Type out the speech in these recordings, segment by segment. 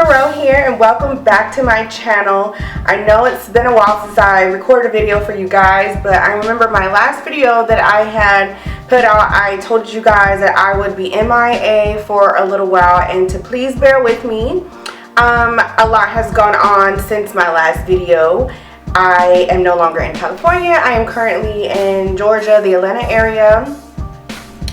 Monroe here, and welcome back to my channel. I know it's been a while since I recorded a video for you guys, but I remember my last video that I had put out, I told you guys that I would be MIA for a little while and to please bear with me. A lot has gone on since my last video. I am no longer in California. I am currently in Georgia, the Atlanta area.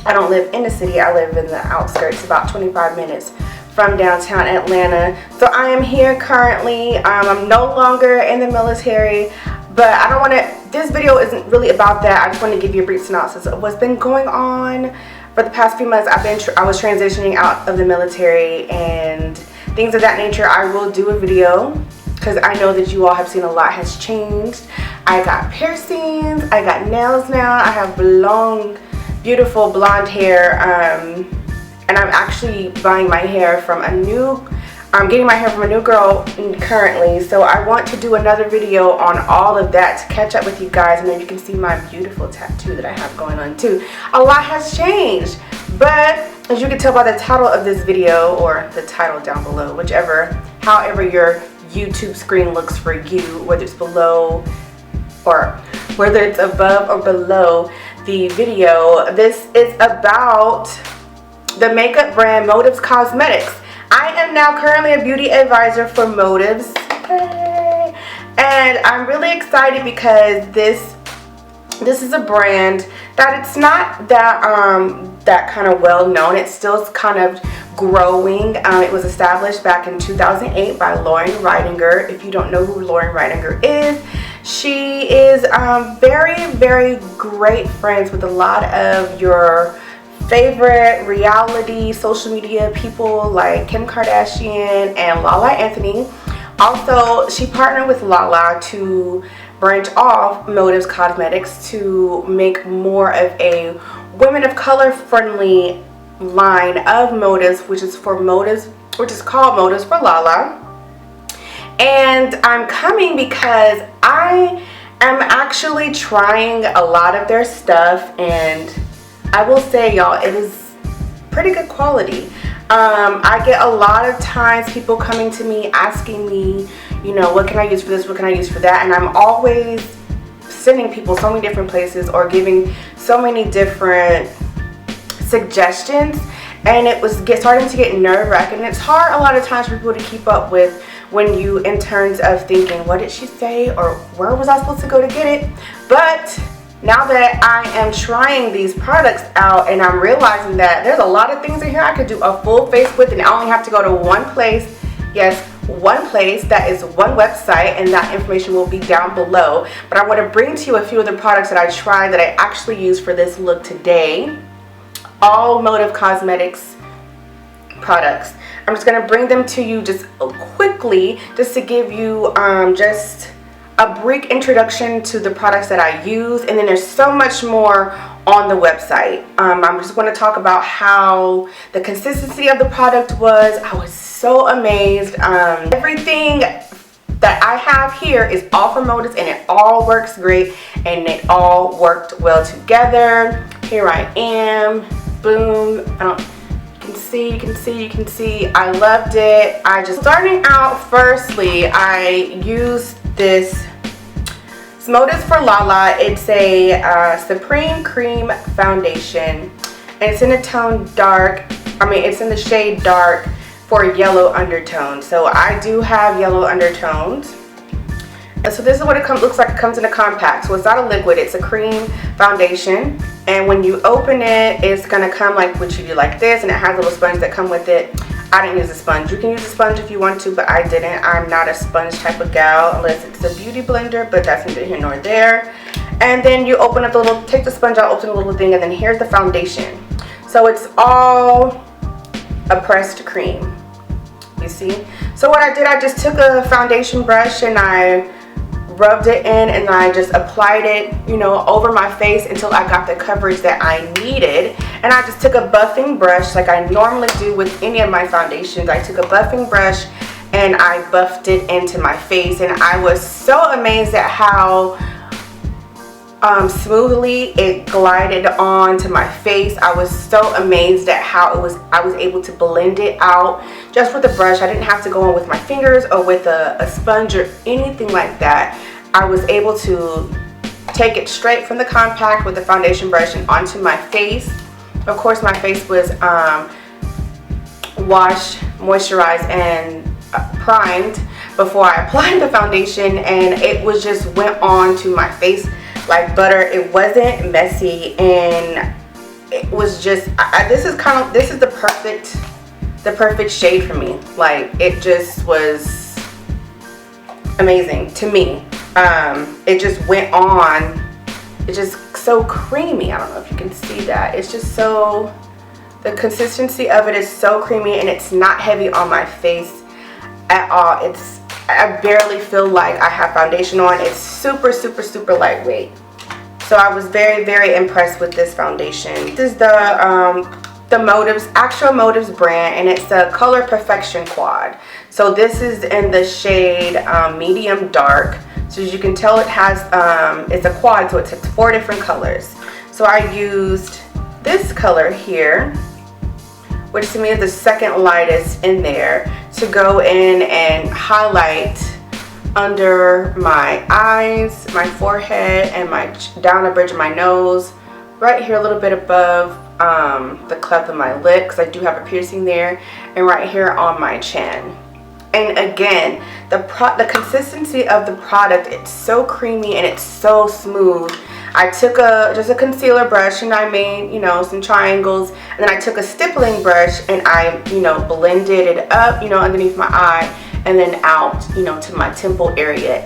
I don't live in the city, I live in the outskirts, about 25 minutes from downtown Atlanta. So I am here currently. I'm no longer in the military, but I don't want to, this video isn't really about that. I just want to give you a brief synopsis of what's been going on for the past few months. I was transitioning out of the military and things of that nature. I will do a video because I know that you all have seen a lot has changed. I got piercings, I got nails now, I have long, beautiful blonde hair. And I'm actually buying my hair from I'm getting my hair from a new girl currently. So I want to do another video on all of that to catch up with you guys. And then you can see my beautiful tattoo that I have going on too. A lot has changed. But as you can tell by the title of this video, or the title down below, however your YouTube screen looks for you, whether it's below or whether it's above or below the video, this is about the makeup brand Motives Cosmetics. I am now currently a beauty advisor for Motives, and I'm really excited because this is a brand that it's not that kind of well known. It's still kind of growing. It was established back in 2008 by Lauren Ridinger. If you don't know who Lauren Ridinger is, she is very, very great friends with a lot of your favorite reality social media people like Kim Kardashian and Lala Anthony. Also, she partnered with Lala to branch off Motives Cosmetics to make more of a women of color friendly line of Motives, which is called Motives for Lala. And I'm coming because I am actually trying a lot of their stuff, and I will say, y'all, it is pretty good quality. I get a lot of times people coming to me asking me, you know, what can I use for this, what can I use for that, and I'm always sending people so many different places or giving so many different suggestions, and it was starting to get nerve-wracking. It's hard a lot of times for people to keep up with when you, in terms of thinking, what did she say, or where was I supposed to go to get it? But now that I am trying these products out and I'm realizing that there's a lot of things in here I could do a full face with, and I only have to go to one place. Yes, one place. That is one website, and that information will be down below. But I want to bring to you a few of the products that I tried that I actually used for this look today. All Motive Cosmetics products. I'm just going to bring them to you just quickly, just to give you just a brief introduction to the products that I use, and then there's so much more on the website. I'm just going to talk about how the consistency of the product was. I was so amazed. Everything that I have here is all from Motives, and it all works great, and it all worked well together. Here I am. Boom. You can see. I loved it. Starting out, firstly, I used this Motives for Lala. It's a Supreme Cream Foundation, and it's in a tone dark. It's in the shade dark for yellow undertones. So I do have yellow undertones. And so this is what it looks like. It comes in a compact. So it's not a liquid, it's a cream foundation. And when you open it, it's gonna come like what you do, like this, and it has little sponges that come with it. I didn't use a sponge. You can use a sponge if you want to, but I didn't. I'm not a sponge type of gal unless it's a beauty blender, but that's neither here nor there. And then you open up take the sponge out, open the little thing, and then here's the foundation. So it's all a pressed cream, you see? So what I did, I just took a foundation brush and I rubbed it in, and I just applied it, you know, over my face until I got the coverage that I needed. And I just took a buffing brush like I normally do with any of my foundations. I took a buffing brush and I buffed it into my face, and I was so amazed at how smoothly. It glided onto my face. I was so amazed at how I was able to blend it out just with a brush. I didn't have to go in with my fingers or with a sponge or anything like that. I was able to take it straight from the compact with the foundation brush and onto my face. Of course, my face was washed, moisturized, and primed before I applied the foundation, and it was just went on to my face like butter. It wasn't messy, and it was just this is the perfect shade for me. Like, it just was amazing to me. It just went on. It's just so creamy. I don't know if you can see that. It's just so, the consistency of it is so creamy, and it's not heavy on my face at all. I barely feel like I have foundation on. It's super, super, super lightweight. So I was very, very impressed with this foundation. This is the Motives, Actual Motives brand, and it's the Color Perfection Quad. So this is in the shade medium dark. So as you can tell, it has it's a quad, so it takes 4 different colors. So I used this color here, which to me is the second lightest in there, to go in and highlight under my eyes, my forehead, and down the bridge of my nose, right here a little bit above the cleft of my lip, because I do have a piercing there, and right here on my chin. And again, the consistency of the product, it's so creamy and it's so smooth. I took just a concealer brush, and I made, you know, some triangles, and then I took a stippling brush and I, you know, blended it up, you know, underneath my eye, and then out, you know, to my temple area.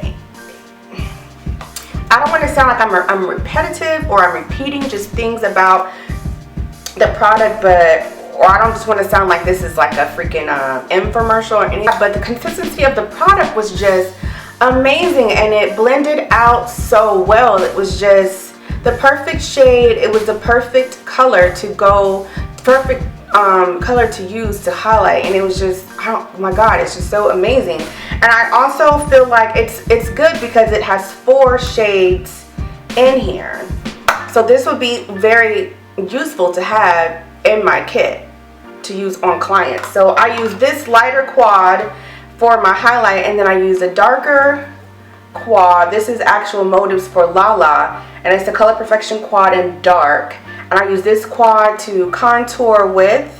I don't want to sound like I'm repetitive or I'm repeating just things about the product, or I don't just want to sound like this is like a freaking infomercial or anything, but the consistency of the product was just amazing, and it blended out so well. It was just the perfect shade. It was the perfect color to go, perfect color to use to highlight, and it was just, oh my god, it's just so amazing. And I also feel like it's good because it has 4 shades in here, so this would be very useful to have in my kit to use on clients. So I use this lighter quad for my highlight, and then I use a darker quad. This is Actual Motives for Lala, and it's the Color Perfection Quad in dark, and I use this quad to contour with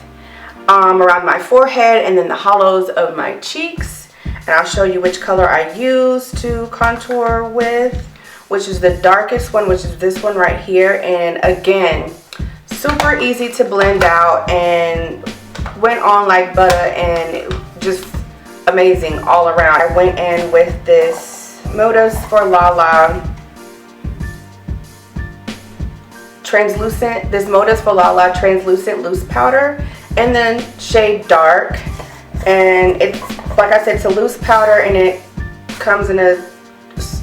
around my forehead and then the hollows of my cheeks. And I'll show you which color I use to contour with, which is the darkest one, which is this one right here. And again, super easy to blend out and went on like butter, and just amazing all around. I went in with this Motives for Lala translucent, this Motives for Lala translucent loose powder, and then shade dark. And it's, like I said, it's a loose powder, and it comes in a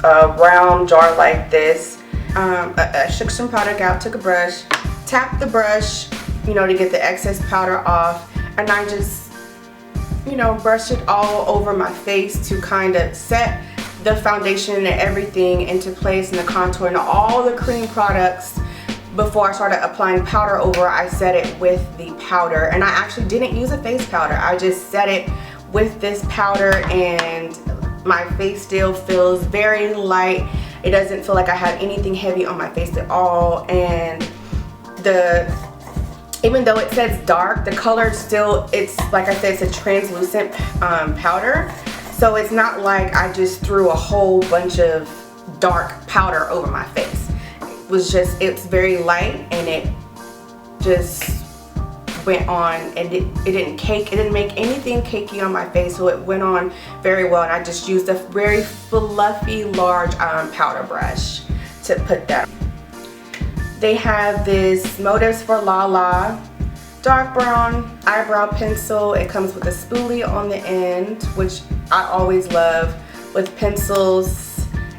round jar like this. I shook some product out, took a brush, tapped the brush, you know, to get the excess powder off, and I just, you know, brushed it all over my face to kind of set the foundation and everything into place, and the contour and all the cream products. Before I started applying powder over, I set it with the powder, and I actually didn't use a face powder. I just set it with this powder, and my face still feels very light. It doesn't feel like I have anything heavy on my face at all. And even though it says dark, the color still, it's like I said, it's a translucent powder. So it's not like I just threw a whole bunch of dark powder over my face. It's very light, and it just went on, and it didn't make anything cakey on my face, so it went on very well. And I just used a very fluffy large powder brush to put that. They have this Motives for Lala dark brown eyebrow pencil. It comes with a spoolie on the end, which I always love with pencils.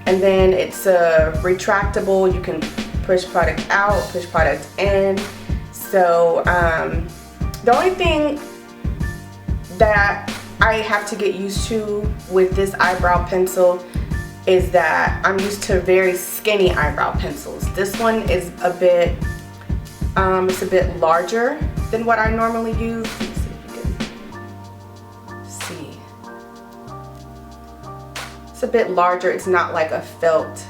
And then it's retractable. You can push product out, push product in. So the only thing that I have to get used to with this eyebrow pencil is that I'm used to very skinny eyebrow pencils. This one is a bit, it's a bit larger than what I normally use. Let me see if you can see. It's a bit larger. It's not like a felt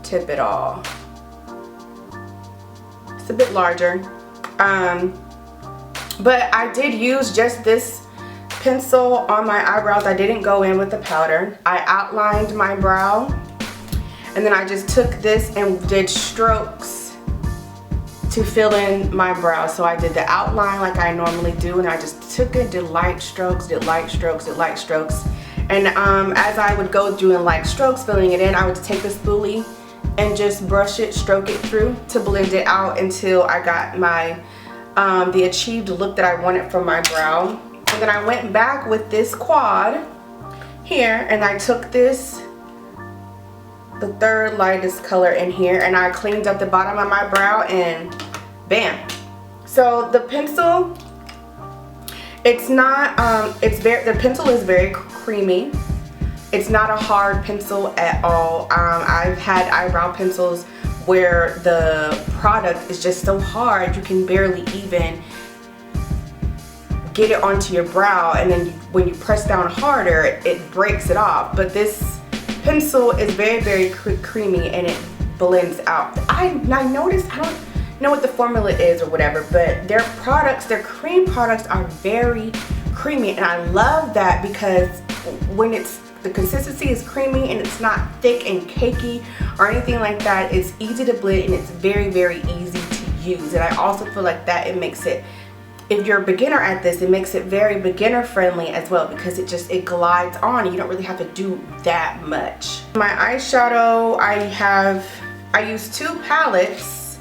tip at all. It's a bit larger. But I did use just this pencil on my eyebrows. I didn't go in with the powder. I outlined my brow, and then I just took this and did strokes to fill in my brow. So I did the outline like I normally do, and I just took it, did light strokes, did light strokes, did light strokes. And as I would go doing light strokes, filling it in, I would take the spoolie and just brush it, stroke it through to blend it out until I got my the achieved look that I wanted from my brow. And then I went back with this quad here, and I took this, the third lightest color in here, and I cleaned up the bottom of my brow, and bam. So the pencil, it's not, the pencil is very creamy. It's not a hard pencil at all. I've had eyebrow pencils where the product is just so hard you can barely even get it onto your brow, and then when you press down harder it breaks it off. But this pencil is very, very creamy, and it blends out. I noticed, I don't know what the formula is or whatever, but their products, their cream products are very creamy, and I love that because when the consistency is creamy and it's not thick and cakey or anything like that, it's easy to blend and it's very, very easy to use. And I also feel like that it makes it, if you're a beginner at this, it makes it very beginner friendly as well, because it glides on and you don't really have to do that much. My eyeshadow, I use two palettes,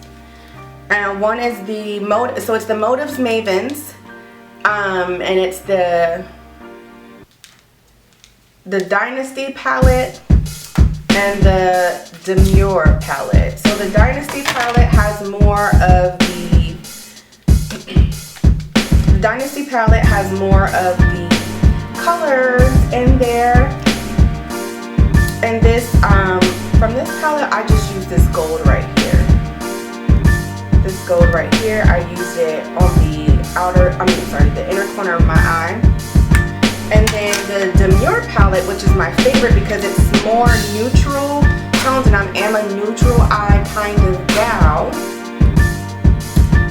and one is the it's the Motives Mavens, and it's the Dynasty palette and the Demure palette. So the Dynasty palette has more of the colors in there. And this, from this palette, I just use this gold right here. This gold right here, I used it on the inner corner of my eye. And then the Demure palette, which is my favorite because it's more neutral tones, and I am a neutral eye kind of gal.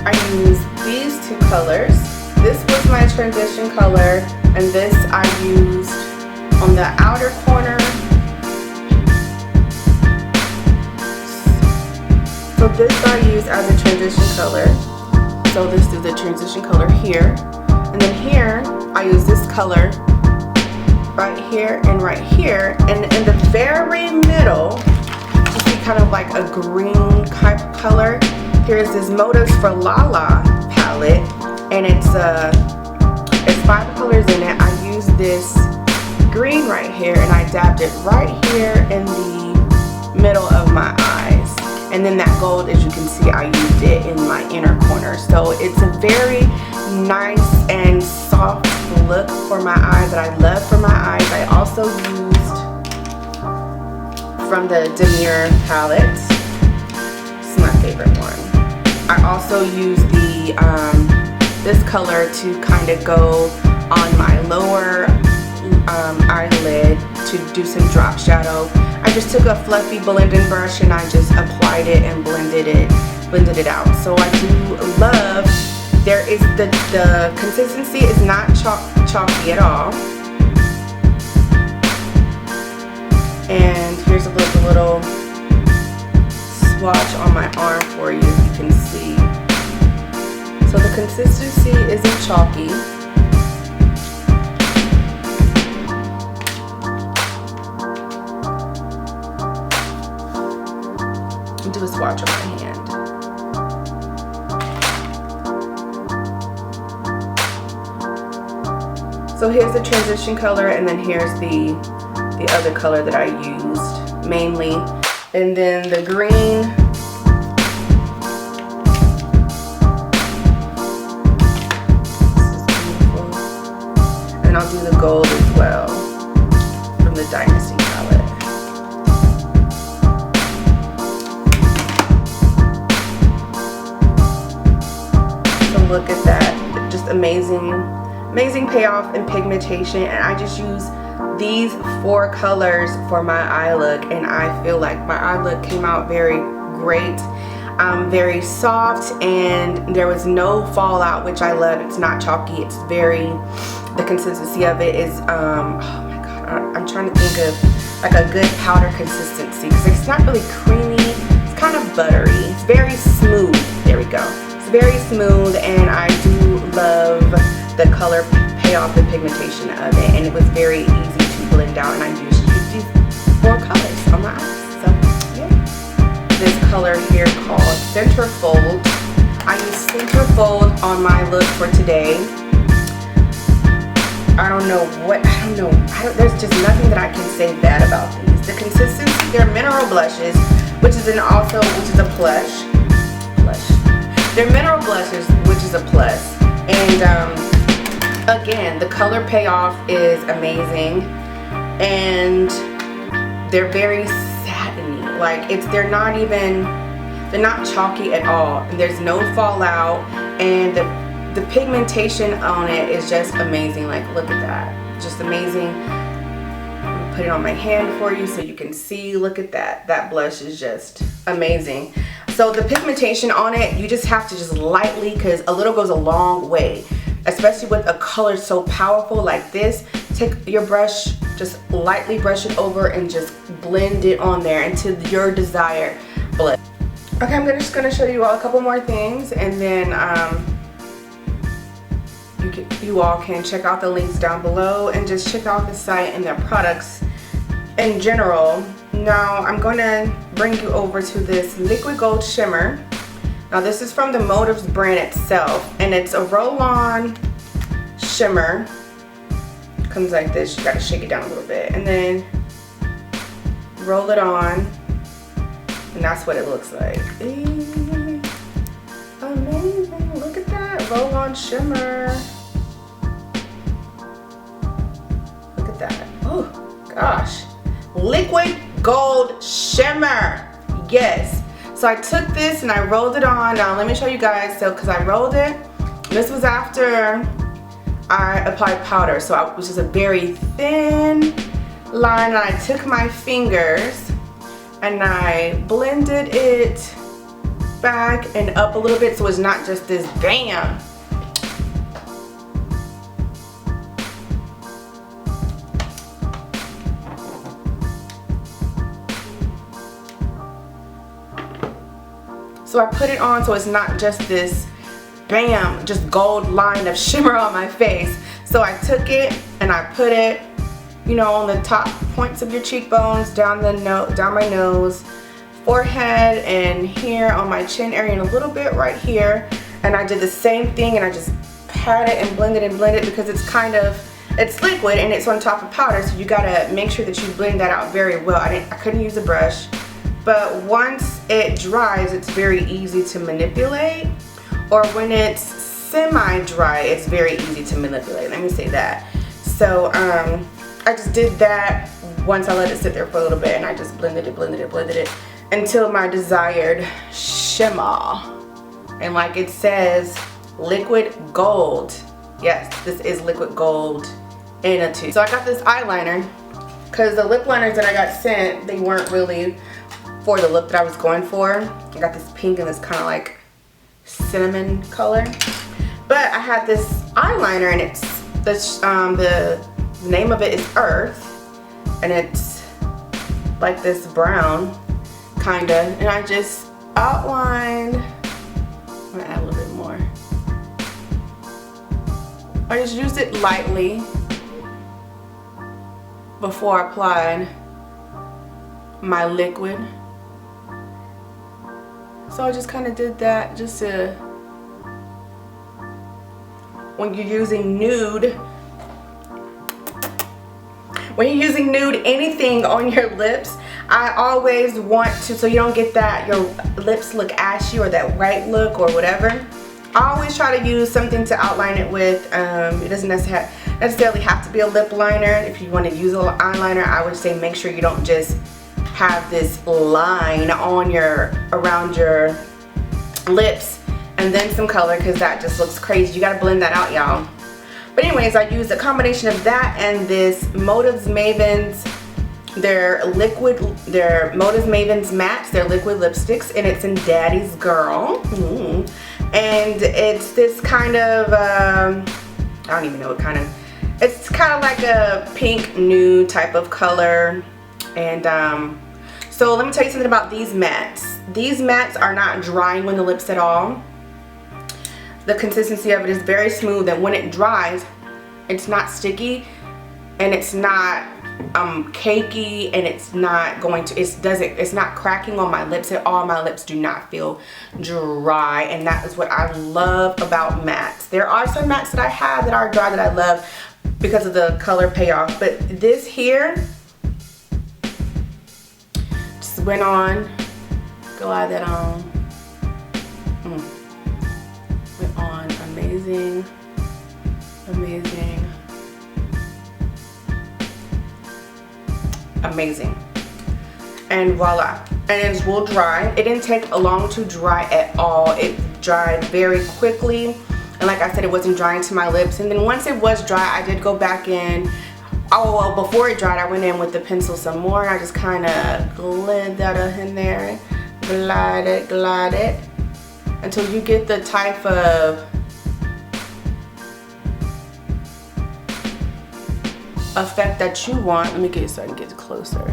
I use these two colors. This was my transition color, and this I used on the outer corner. So this I use as a transition color. So this is the transition color here. And then here, I use this color right here and right here. And in the very middle, just be kind of like a green type of color. Here's this Motives for Lala palette. And it's 5 colors in it. I use this green right here, and I dabbed it right here in the middle of my eyes. And then that gold, as you can see, I used it in my inner corner. So it's a very nice and soft look for my eyes that I love for my eyes. I also used from the Demure palette. This is my favorite one. I also used this color to kind of go on my lower eyelid to do some drop shadow. I just took a fluffy blending brush and I just applied it and blended it out. So I do love, the consistency is not chalky at all. And here's a little swatch on my arm for you can see. So the consistency isn't chalky. Do a swatch on my hand. So here's the transition color, and then here's the other color that I used mainly, and then the green. This is beautiful. And I'll do the gold as well from the Dynasty palette. look at that. Just amazing, amazing payoff and pigmentation. And I just use these 4 colors for my eye look, and I feel like my eye look came out very great. Very soft, and there was no fallout, which I love. It's not chalky. It's very, the consistency of it is, oh my god, I'm trying to think of like a good powder consistency, because it's not really creamy. It's kind of buttery. It's very smooth. There we go. It's very smooth, and I do love the color payoff and pigmentation of it, and it was very easy to blend out, and I used these 4 colors on my eyes. So yeah, this color here called Centerfold. I use Centerfold on my look for today. I don't know, there's just nothing that I can say bad about these. The consistency, they're mineral blushes, which is a plush. They're mineral blushes, which is a plus. And again, the color payoff is amazing, and they're very satiny. Like they're not chalky at all. And there's no fallout, and the pigmentation on it is just amazing. Like look at that, just amazing. I'm gonna put it on my hand for you so you can see. Look at that. That blush is just amazing. So the pigmentation on it, you just have to just lightly, because a little goes a long way, especially with a color so powerful like this. Take your brush, just lightly brush it over and just blend it on there into your desired blend. Okay, I'm just gonna show you all a couple more things, and then you all can check out the links down below and just check out the site and their products in general. Now I'm going to bring you over to this liquid gold shimmer. Now this is from the Motives brand itself, and it's a roll-on shimmer. Comes like this. You got to shake it down a little bit and then roll it on, and that's what it looks like. Amazing! Look at that roll-on shimmer. Look at that. Oh gosh, liquid gold shimmer. Yes. So I took this and I rolled it on. Now let me show you guys. So because I rolled it, this was after I applied powder, so it was just a very thin line, and I took my fingers and I blended it back and up a little bit, so it's not just this bam. So I put it on so it's not just this bam, just gold line of shimmer on my face. So I took it and I put it, you know, on the top points of your cheekbones, down my nose, forehead, and here on my chin area, and a little bit right here. And I did the same thing, and I just pat it and blend it because it's liquid and it's on top of powder, so you gotta make sure that you blend that out very well. I couldn't use a brush. But once it dries, it's very easy to manipulate. Or when it's semi-dry, it's very easy to manipulate. Let me say that. So I just did that once I let it sit there for a little bit, and I just blended it until my desired shimmer. And like it says, liquid gold. Yes, this is liquid gold in a tube. So I got this eyeliner, because the lip liners that I got sent, they weren't really for the look that I was going for. I got this pink and this kind of like cinnamon color, but I had this eyeliner, and it's the name of it is Earth, and it's like this brown kinda, and I just outlined. I'm gonna add a little bit more. I just used it lightly before I applied my liquid. So I just kind of did that just to, when you're using nude anything on your lips, I always want to, so you don't get that your lips look ashy or that white look or whatever, I always try to use something to outline it with. It doesn't necessarily have to be a lip liner. If you want to use an eyeliner, I would say make sure you don't just have this line on around your lips and and then some color because that just looks crazy. You gotta blend that out, y'all. But anyways, I used a combination of that and this Motives Mavens, their Motives Mavens mattes, their liquid lipsticks, and it's in Daddy's Girl. And it's this kind of, I don't even know what kind of, it's kind of like a pink nude type of color. And so let me tell you something about these mattes. These mattes are not drying on the lips at all. The consistency of it is very smooth, and when it dries, it's not sticky and it's not cakey, and it's not going to, it's not cracking on my lips at all. My lips do not feel dry, and that is what I love about mattes. There are some mattes that I have that are dry that I love because of the color payoff, but this here just went on, glide that on, went on, amazing, amazing, amazing, and voila. And it will dry. It didn't take long to dry at all. It dried very quickly, and like I said, it wasn't drying to my lips. And then once it was dry, I did go back in. Oh well, before it dried, I went in with the pencil some more, and I just kind of glide that up in there, glide it until you get the type of effect that you want. Let me get it so I can get closer.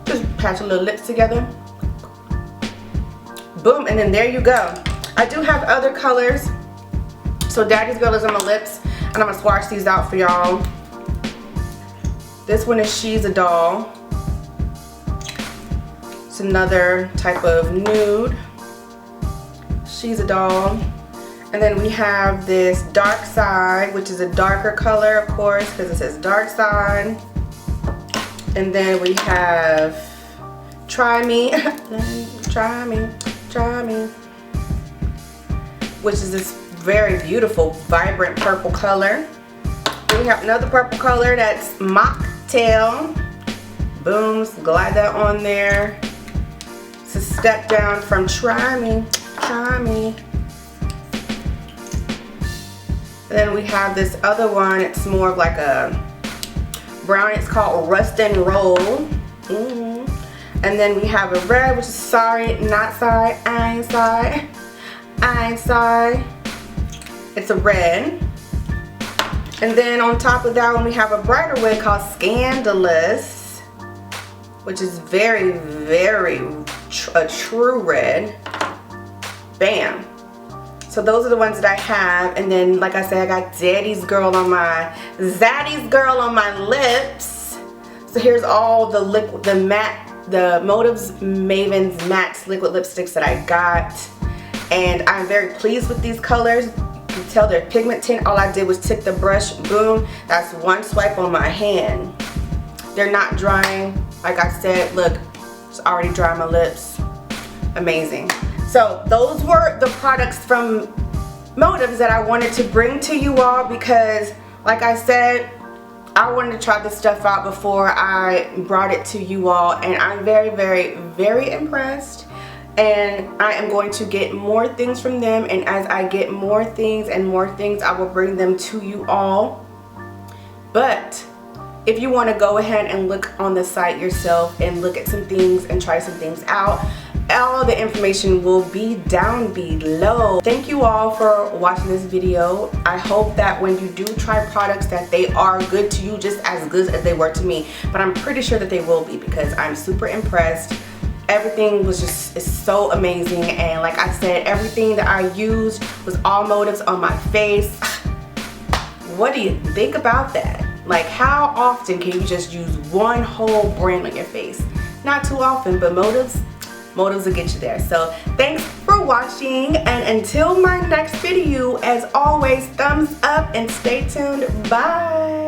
Just patch a little lips together. Boom, and then there you go. I do have other colors. So Daddy's Girl is on my lips, and I'm gonna swatch these out for y'all. This one is She's a Doll. It's another type of nude. She's a Doll. And then we have this Dark Side, which is a darker color, of course, because it says Dark Side. And then we have Try Me, Try Me, Try Me, which is this very beautiful, vibrant purple color. Then we have another purple color that's Mocktail. Boom, glide that on there. It's a step down from Try Me, Try Me. And then we have this other one. It's more of like a brown. It's called Rust and Roll. And then we have a red, which is Sorry, Not Sorry, I Ain't Sorry, I Ain't Sorry. It's a red. And then on top of that one, we have a brighter red called Scandalous, which is very, very a true red. Bam. So those are the ones that I have. And then, like I said, I got Zaddy's Girl on my lips. So here's all the the Motives Mavens Mattes liquid lipsticks that I got. And I'm very pleased with these colors. You can tell they're pigment tint. All I did was take the brush, boom, that's one swipe on my hand. They're not drying. Like I said, look, it's already dry on my lips. Amazing. So those were the products from Motives that I wanted to bring to you all because, like I said, I wanted to try this stuff out before I brought it to you all, and I'm very, very, very impressed. And I am going to get more things from them, and as I get more things and more things, I will bring them to you all. But if you want to go ahead and look on the site yourself and look at some things and try some things out, all the information will be down below. Thank you all for watching this video. I hope that when you do try products that they are good to you, just as good as they were to me. But I'm pretty sure that they will be because I'm super impressed. Everything was just so amazing, and like I said, everything that I used was all Motives on my face. What do you think about that? Like, how often can you just use one whole brand on your face? Not too often, but Motives will get you there. So thanks for watching, and until my next video, as always, thumbs up and stay tuned. Bye.